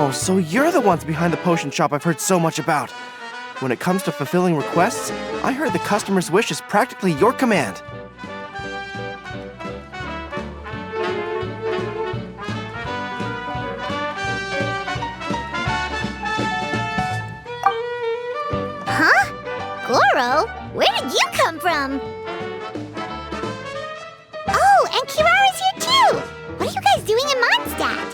Oh, so you're the ones behind the potion shop I've heard so much about. When it comes to fulfilling requests, I heard the customer's wish is practically your command. Huh? Goro? Where did you come from? Oh, and Kirara's here too! What are you guys doing in Mondstadt?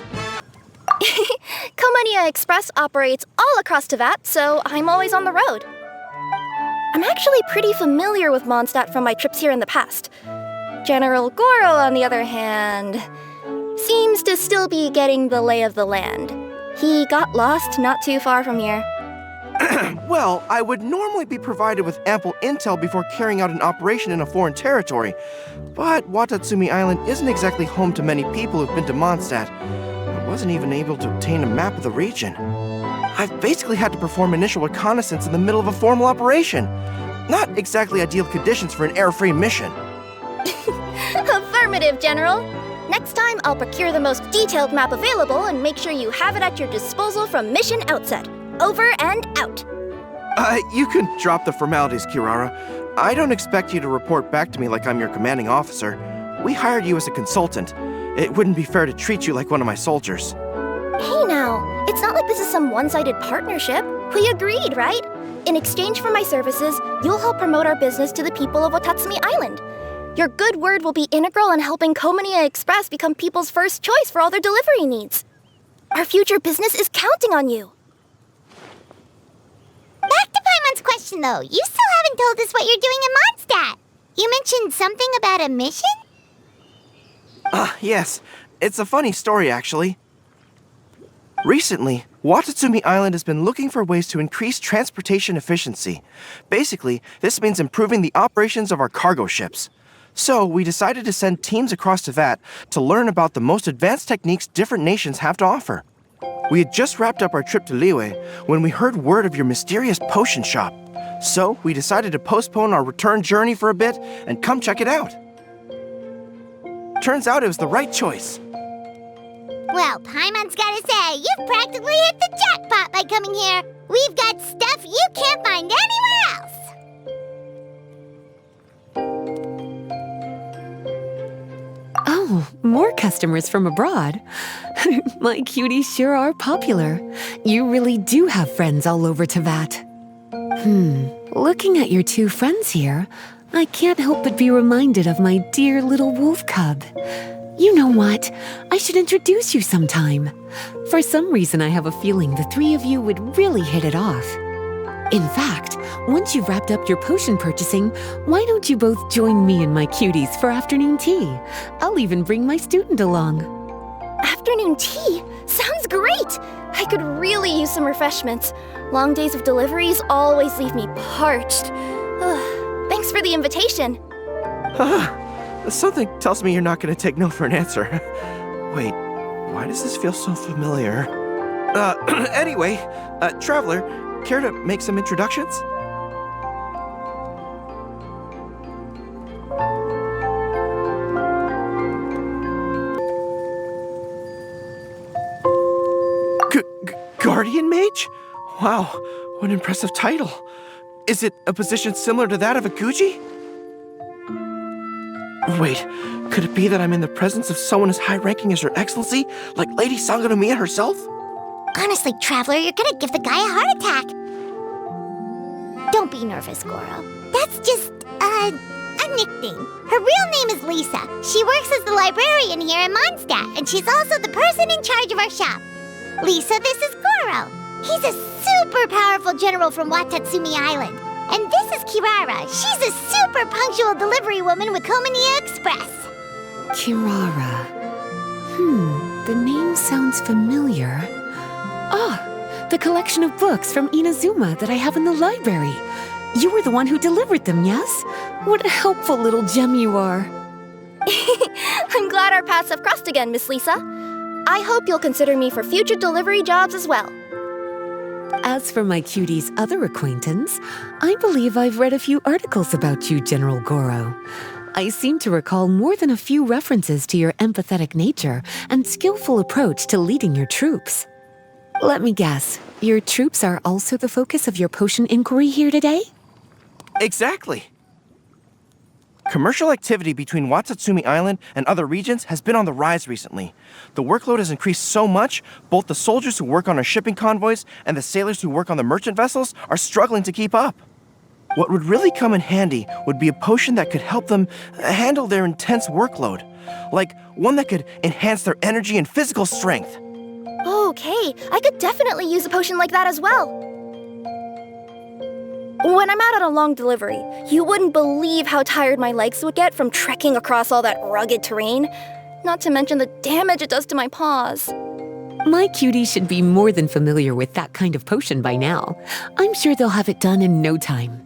Genahin Express operates all across Teyvat, so I'm always on the road. I'm actually pretty familiar with Mondstadt from my trips here in the past. General Goro, on the other hand, seems to still be getting the lay of the land. He got lost not too far from here. Well, I would normally be provided with ample intel before carrying out an operation in a foreign territory, but Watatsumi Island isn't exactly home to many people who've been to Mondstadt. I wasn't even able to obtain a map of the region. I've basically had to perform initial reconnaissance in the middle of a formal operation. Not exactly ideal conditions for an air-free mission. Affirmative, General. Next time, I'll procure the most detailed map available and make sure you have it at your disposal from mission outset. Over and out. You can drop the formalities, Kirara. I don't expect you to report back to me like I'm your commanding officer. We hired you as a consultant. It wouldn't be fair to treat you like one of my soldiers. Hey now, it's not like this is some one-sided partnership. We agreed, right? In exchange for my services, you'll help promote our business to the people of Watatsumi Island. Your good word will be integral in helping Genahin Express become people's first choice for all their delivery needs. Our future business is counting on you. Back to Paimon's question, though. You still haven't told us what you're doing in Mondstadt. You mentioned something about a mission? Yes. It's a funny story, actually. Recently, Watatsumi Island has been looking for ways to increase transportation efficiency. Basically, this means improving the operations of our cargo ships. So, we decided to send teams across Teyvat to learn about the most advanced techniques different nations have to offer. We had just wrapped up our trip to Liyue when we heard word of your mysterious potion shop. So, we decided to postpone our return journey for a bit and come check it out. Turns out it was the right choice. Well, Paimon's gotta say, you've practically hit the jackpot by coming here. We've got stuff you can't find anywhere else. Oh, more customers from abroad. My cuties sure are popular. You really do have friends all over Teyvat. Looking at your two friends here, I can't help but be reminded of my dear little wolf cub. You know what? I should introduce you sometime. For some reason, I have a feeling the three of you would really hit it off. In fact, once you've wrapped up your potion purchasing, why don't you both join me and my cuties for afternoon tea? I'll even bring my student along. Afternoon tea? Sounds great! I could really use some refreshments. Long days of deliveries always leave me parched. Thanks for the invitation. Something tells me you're not going to take no for an answer. Wait, why does this feel so familiar? Anyway, Traveler, care to make some introductions? Guardian Mage? Wow, what an impressive title. Is it a position similar to that of a Guji? Wait, could it be that I'm in the presence of someone as high-ranking as Her Excellency, like Lady Sangonomiya herself? Honestly, Traveler, you're gonna give the guy a heart attack. Don't be nervous, Goro. That's just, a nickname. Her real name is Lisa. She works as the librarian here in Mondstadt, and she's also the person in charge of our shop. Lisa, this is Goro. He's a super powerful general from Watatsumi Island. And this is Kirara. She's a super punctual delivery woman with Genahin Express. Kirara. The name sounds familiar. The collection of books from Inazuma that I have in the library. You were the one who delivered them, yes? What a helpful little gem you are. I'm glad our paths have crossed again, Miss Lisa. I hope you'll consider me for future delivery jobs as well. As for my cutie's other acquaintance, I believe I've read a few articles about you, General Goro. I seem to recall more than a few references to your empathetic nature and skillful approach to leading your troops. Let me guess. Your troops are also the focus of your potion inquiry here today? Exactly. Commercial activity between Watatsumi Island and other regions has been on the rise recently. The workload has increased so much, both the soldiers who work on our shipping convoys and the sailors who work on the merchant vessels are struggling to keep up. What would really come in handy would be a potion that could help them handle their intense workload. Like one that could enhance their energy and physical strength. Okay, I could definitely use a potion like that as well. When I'm out on a long delivery, you wouldn't believe how tired my legs would get from trekking across all that rugged terrain. Not to mention the damage it does to my paws. My cutie should be more than familiar with that kind of potion by now. I'm sure they'll have it done in no time.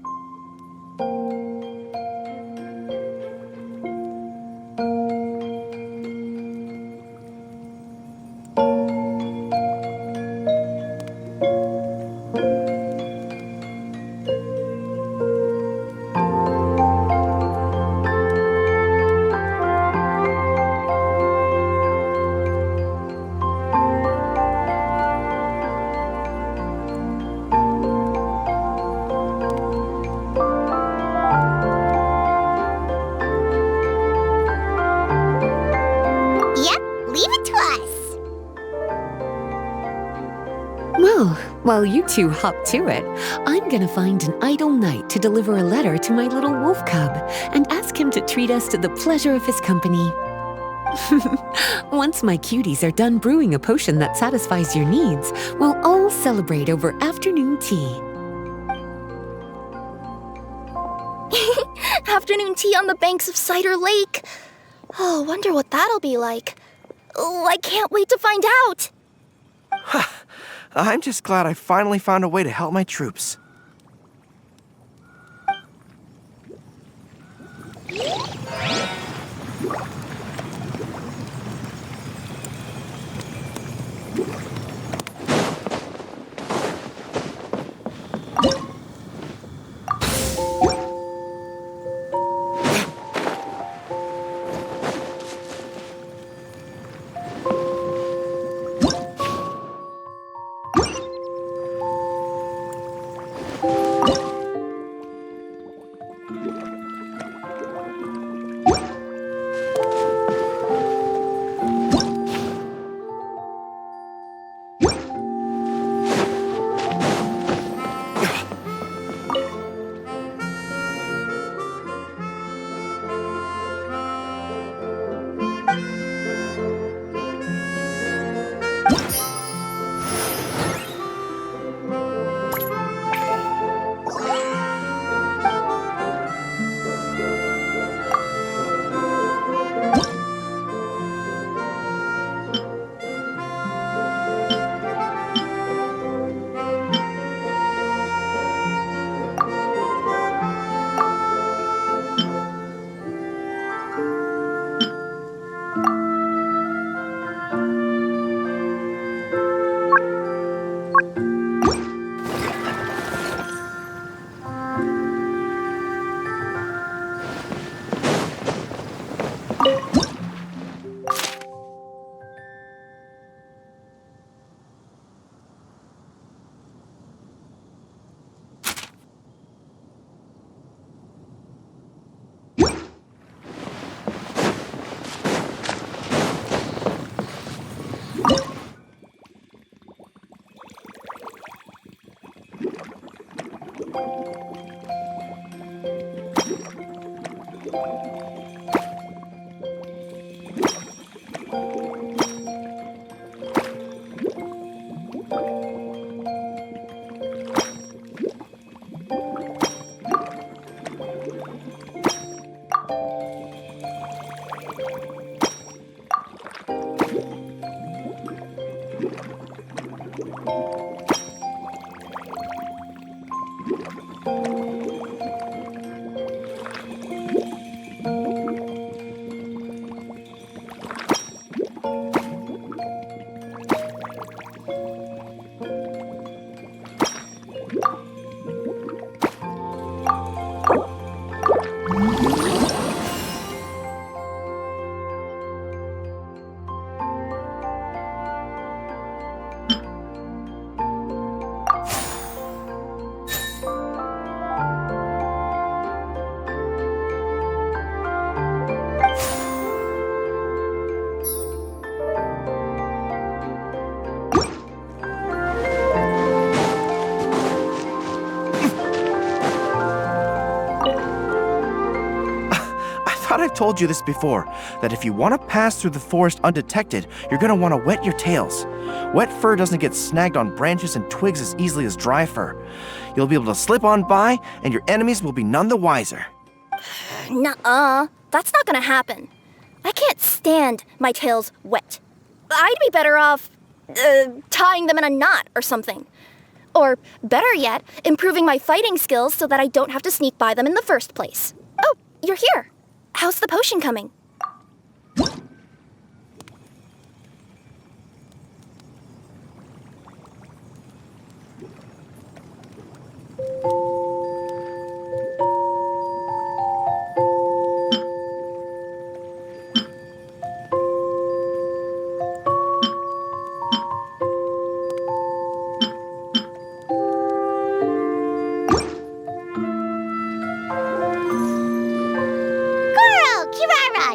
Yep, leave it to us. Well, while you two hop to it, I'm gonna find an idle knight to deliver a letter to my little wolf cub and ask him to treat us to the pleasure of his company. Once my cuties are done brewing a potion that satisfies your needs, we'll all celebrate over afternoon tea. Afternoon tea on the banks of Cider Lake. Oh, wonder what that'll be like. Oh, I can't wait to find out. I'm just glad I finally found a way to help my troops. told you this before, that if you want to pass through the forest undetected, you're going to want to wet your tails. Wet fur doesn't get snagged on branches and twigs as easily as dry fur. You'll be able to slip on by, and your enemies will be none the wiser. Nuh-uh. That's not gonna happen. I can't stand my tails wet. I'd be better off, tying them in a knot or something. Or, better yet, improving my fighting skills so that I don't have to sneak by them in the first place. Oh, you're here. How's the potion coming?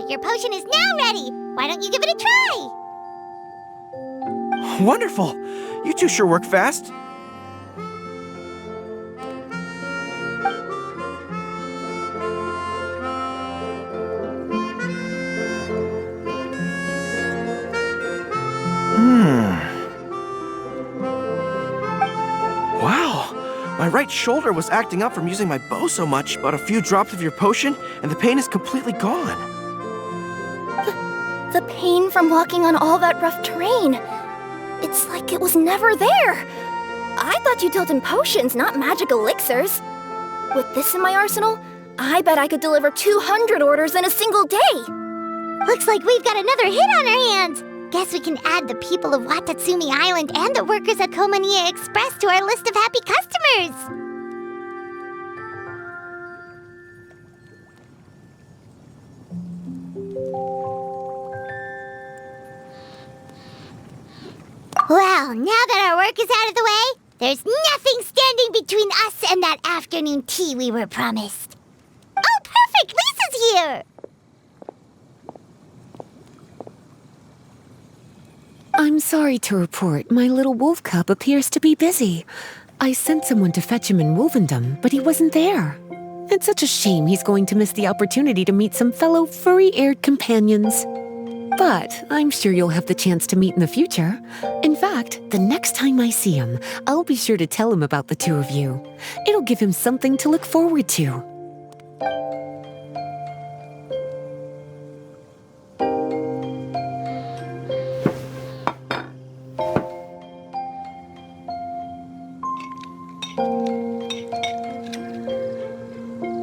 Your potion is now ready. Why don't you give it a try? Wonderful! You two sure work fast. Wow! My right shoulder was acting up from using my bow so much, but a few drops of your potion, and the pain is completely gone. The pain from walking on all that rough terrain. It's like it was never there. I thought you dealt in potions, not magic elixirs. With this in my arsenal, I bet I could deliver 200 orders in a single day. Looks like we've got another hit on our hands. Guess we can add the people of Watatsumi Island and the workers at Komaniya Express to our list of happy customers. Well, now that our work is out of the way, there's nothing standing between us and that afternoon tea we were promised. Oh, perfect! Lisa's here! I'm sorry to report, my little wolf cub appears to be busy. I sent someone to fetch him in Wolvendom, but he wasn't there. It's such a shame he's going to miss the opportunity to meet some fellow furry-haired companions. But I'm sure you'll have the chance to meet in the future. In fact, the next time I see him, I'll be sure to tell him about the two of you. It'll give him something to look forward to.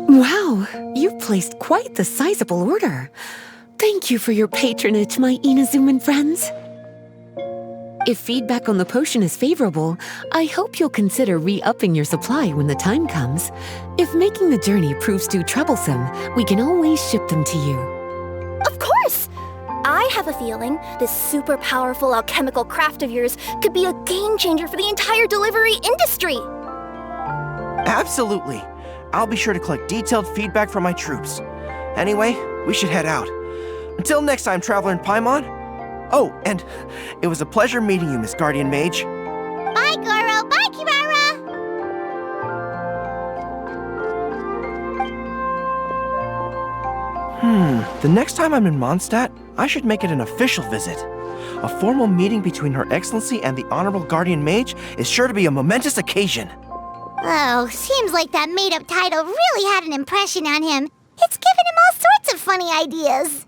Wow, you've placed quite the sizable order. Thank you for your patronage, my Inazuman friends. If feedback on the potion is favorable, I hope you'll consider re-upping your supply when the time comes. If making the journey proves too troublesome, we can always ship them to you. Of course! I have a feeling this super powerful alchemical craft of yours could be a game changer for the entire delivery industry. Absolutely. I'll be sure to collect detailed feedback from my troops. Anyway, we should head out. Until next time, Traveler in Paimon. Oh, and it was a pleasure meeting you, Miss Guardian Mage. Bye, Goro. Bye, Kirara. The next time I'm in Mondstadt, I should make it an official visit. A formal meeting between Her Excellency and the Honorable Guardian Mage is sure to be a momentous occasion. Oh, seems like that made-up title really had an impression on him. It's given him all sorts of funny ideas.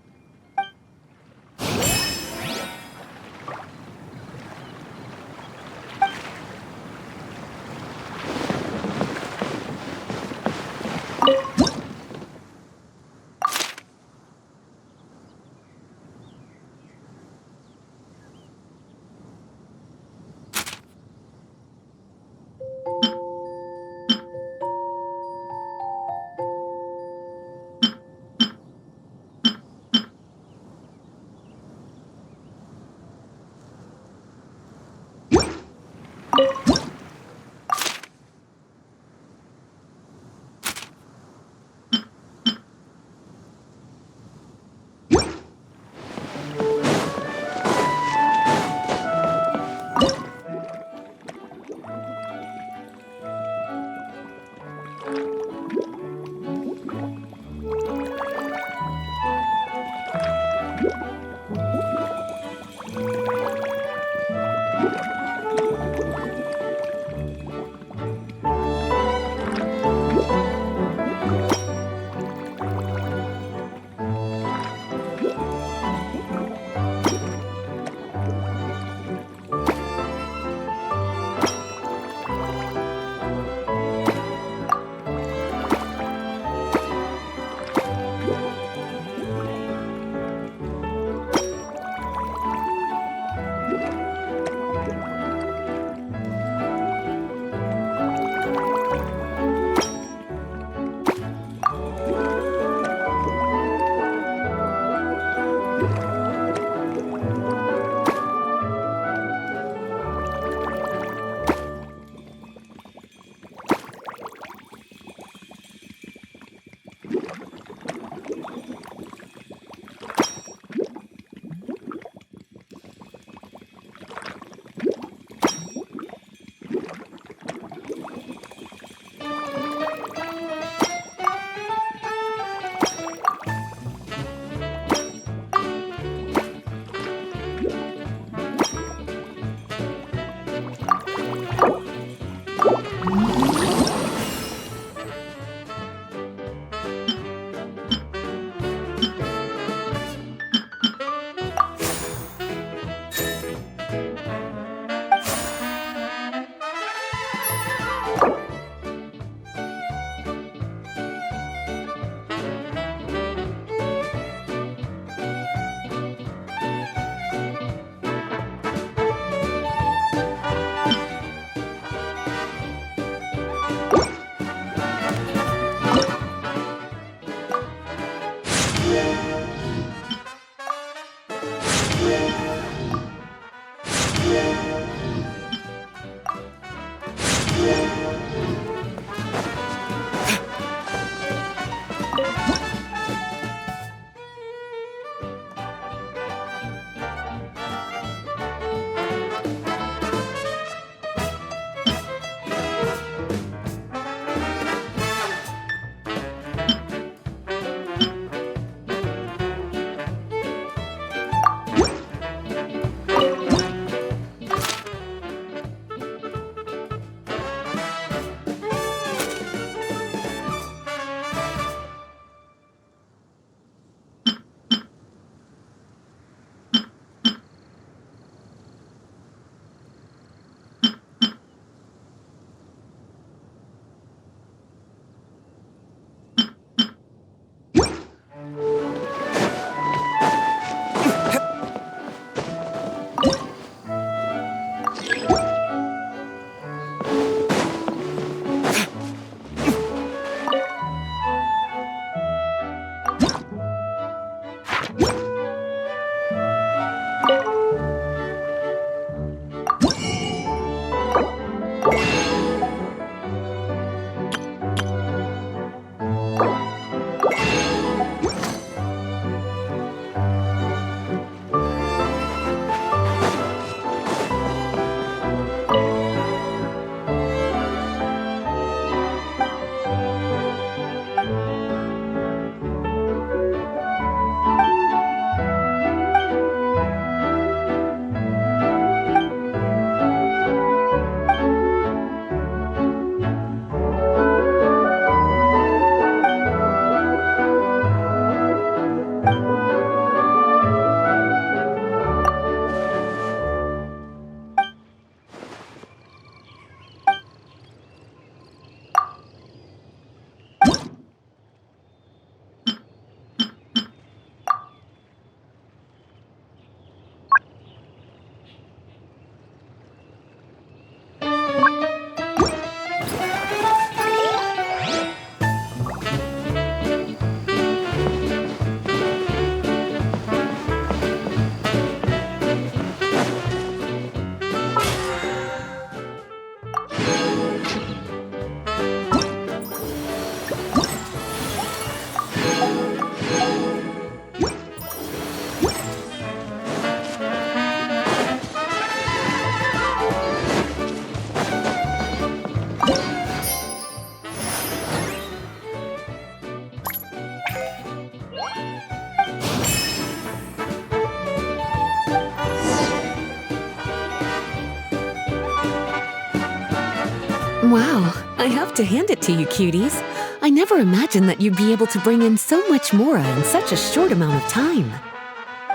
Wow, I have to hand it to you, cuties. I never imagined that you'd be able to bring in so much mora in such a short amount of time.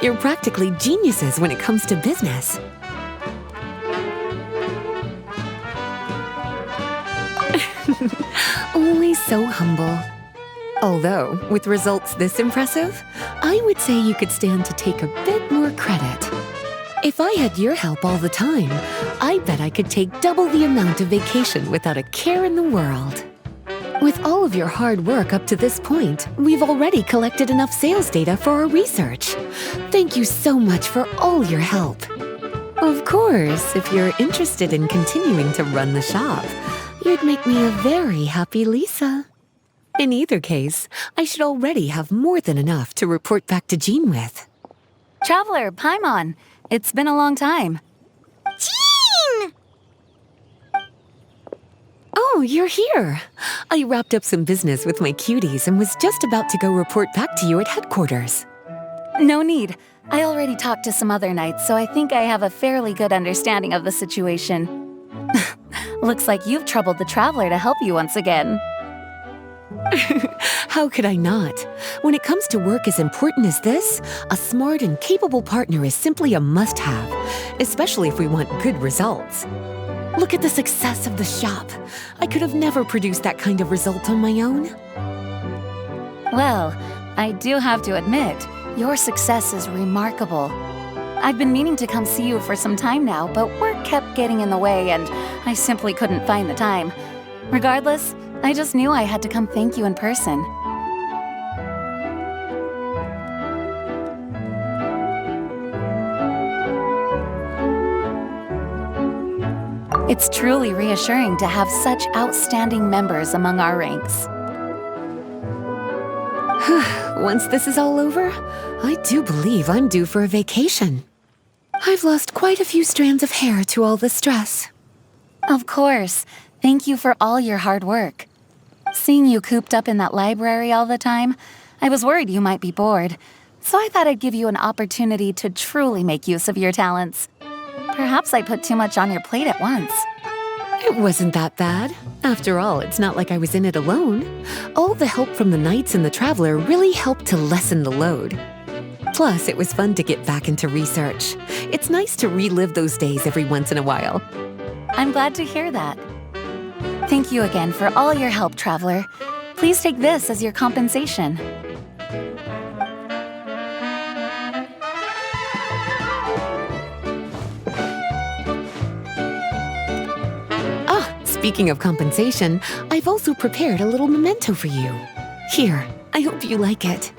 You're practically geniuses when it comes to business. Always so humble. Although, with results this impressive, I would say you could stand to take a bit more credit. If I had your help all the time, I bet I could take double the amount of vacation without a care in the world. With all of your hard work up to this point, we've already collected enough sales data for our research. Thank you so much for all your help. Of course, if you're interested in continuing to run the shop, you'd make me a very happy Lisa. In either case, I should already have more than enough to report back to Jean with. Traveler, Paimon, it's been a long time. Jean! Oh, you're here. I wrapped up some business with my cuties and was just about to go report back to you at headquarters. No need. I already talked to some other knights, so I think I have a fairly good understanding of the situation. Looks like you've troubled the Traveler to help you once again. How could I not? When it comes to work as important as this, a smart and capable partner is simply a must-have, especially if we want good results. Look at the success of the shop. I could have never produced that kind of result on my own. Well, I do have to admit, your success is remarkable. I've been meaning to come see you for some time now, but work kept getting in the way and I simply couldn't find the time. Regardless, I just knew I had to come thank you in person. It's truly reassuring to have such outstanding members among our ranks. Once this is all over, I do believe I'm due for a vacation. I've lost quite a few strands of hair to all the stress. Of course. Thank you for all your hard work. Seeing you cooped up in that library all the time, I was worried you might be bored, so I thought I'd give you an opportunity to truly make use of your talents. Perhaps I put too much on your plate at once. It wasn't that bad. After all, it's not like I was in it alone. All the help from the Knights and the Traveler really helped to lessen the load. Plus, it was fun to get back into research. It's nice to relive those days every once in a while. I'm glad to hear that. Thank you again for all your help, Traveler. Please take this as your compensation. Speaking of compensation, I've also prepared a little memento for you. Here, I hope you like it.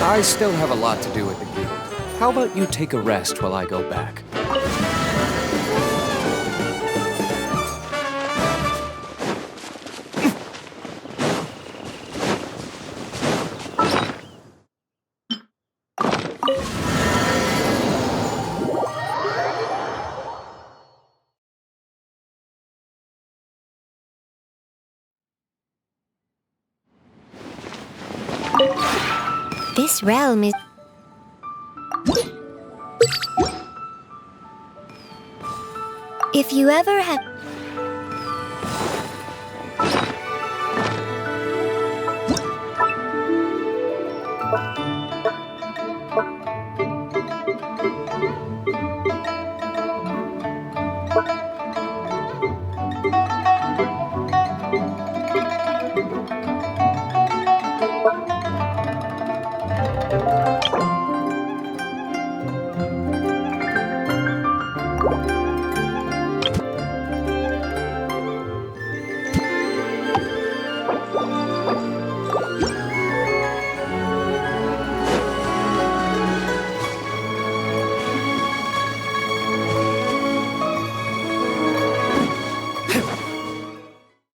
I still have a lot to do at the guild. How about you take a rest while I go back? This realm is... If you ever have...